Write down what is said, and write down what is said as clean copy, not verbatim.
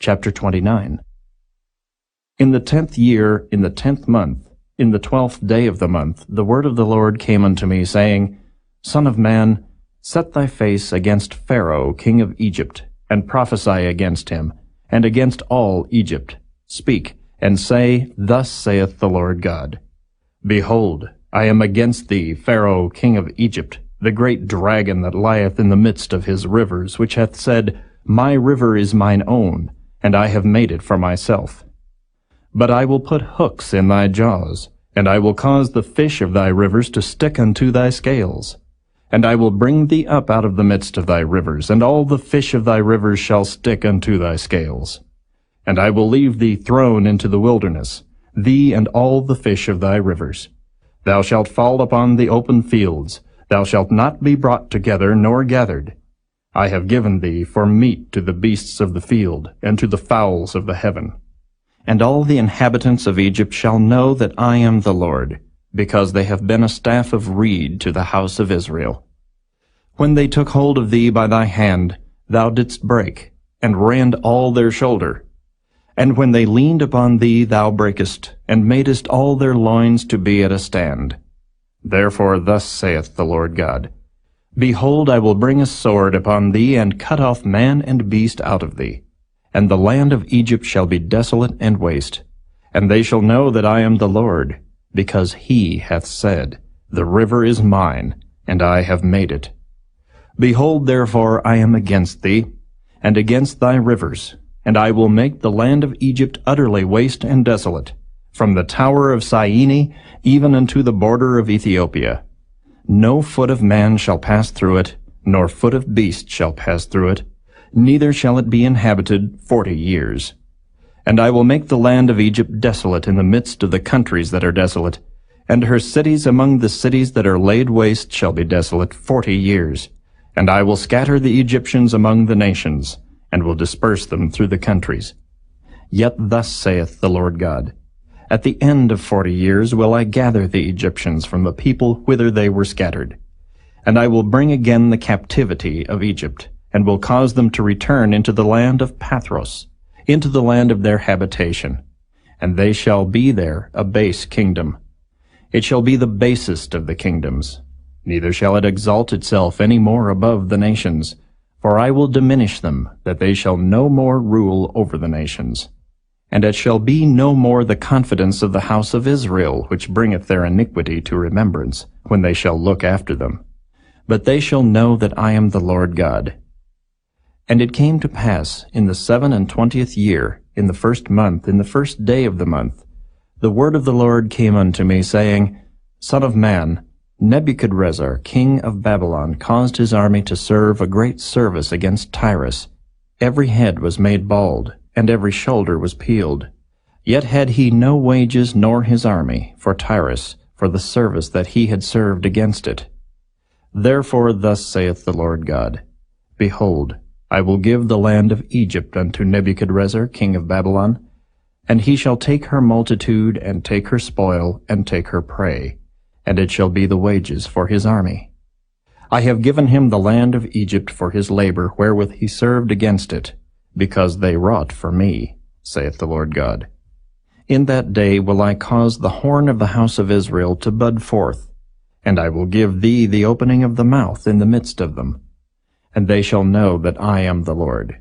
Chapter 29. In the 10th year, in the 10th month, in the 12th day of the month, the word of the Lord came unto me, saying, Son of man, set thy face against Pharaoh king of Egypt, and prophesy against him, and against all Egypt. Speak, and say, Thus saith the Lord God. Behold, I am against thee, Pharaoh king of Egypt, the great dragon that lieth in the midst of his rivers, which hath said, My river is mine own, and I have made it for myself. But I will put hooks in thy jaws, and I will cause the fish of thy rivers to stick unto thy scales. And I will bring thee up out of the midst of thy rivers, and all the fish of thy rivers shall stick unto thy scales. And I will leave thee thrown into the wilderness, thee and all the fish of thy rivers. Thou shalt fall upon the open fields, thou shalt not be brought together nor gathered. I have given thee for meat to the beasts of the field, and to the fowls of the heaven. And all the inhabitants of Egypt shall know that I am the Lord, because they have been a staff of reed to the house of Israel. When they took hold of thee by thy hand, thou didst break, and rend all their shoulder. And when they leaned upon thee, thou breakest, and madest all their loins to be at a stand. Therefore thus saith the Lord God, Behold, I will bring a sword upon thee, and cut off man and beast out of thee. And the land of Egypt shall be desolate and waste. And they shall know that I am the Lord, because he hath said, The river is mine, and I have made it. Behold, therefore, I am against thee, and against thy rivers, and I will make the land of Egypt utterly waste and desolate, from the tower of Syene even unto the border of Ethiopia. No foot of man shall pass through it, nor foot of beast shall pass through it, neither shall it be inhabited 40 years. And I will make the land of Egypt desolate in the midst of the countries that are desolate, and her cities among the cities that are laid waste shall be desolate 40 years. And I will scatter the Egyptians among the nations, and will disperse them through the countries. Yet thus saith the Lord God, At the end of 40 years will I gather the Egyptians from the people whither they were scattered. And I will bring again the captivity of Egypt, and will cause them to return into the land of Pathros, into the land of their habitation. And they shall be there a base kingdom. It shall be the basest of the kingdoms. Neither shall it exalt itself any more above the nations, for I will diminish them, that they shall no more rule over the nations. And it shall be no more the confidence of the house of Israel, which bringeth their iniquity to remembrance, when they shall look after them. But they shall know that I am the Lord God. And it came to pass, in the 27th year, in the 1st month, in the 1st day of the month, the word of the Lord came unto me, saying, Son of man, Nebuchadrezzar, king of Babylon, caused his army to serve a great service against Tyrus. Every head was made bald, and every shoulder was peeled. Yet had he no wages nor his army for Tyrus, for the service that he had served against it. Therefore thus saith the Lord God, Behold, I will give the land of Egypt unto Nebuchadrezzar, king of Babylon, and he shall take her multitude, and take her spoil, and take her prey, and it shall be the wages for his army. I have given him the land of Egypt for his labor wherewith he served against it, because they wrought for me, saith the Lord God. In that day will I cause the horn of the house of Israel to bud forth, and I will give thee the opening of the mouth in the midst of them. And they shall know that I am the Lord.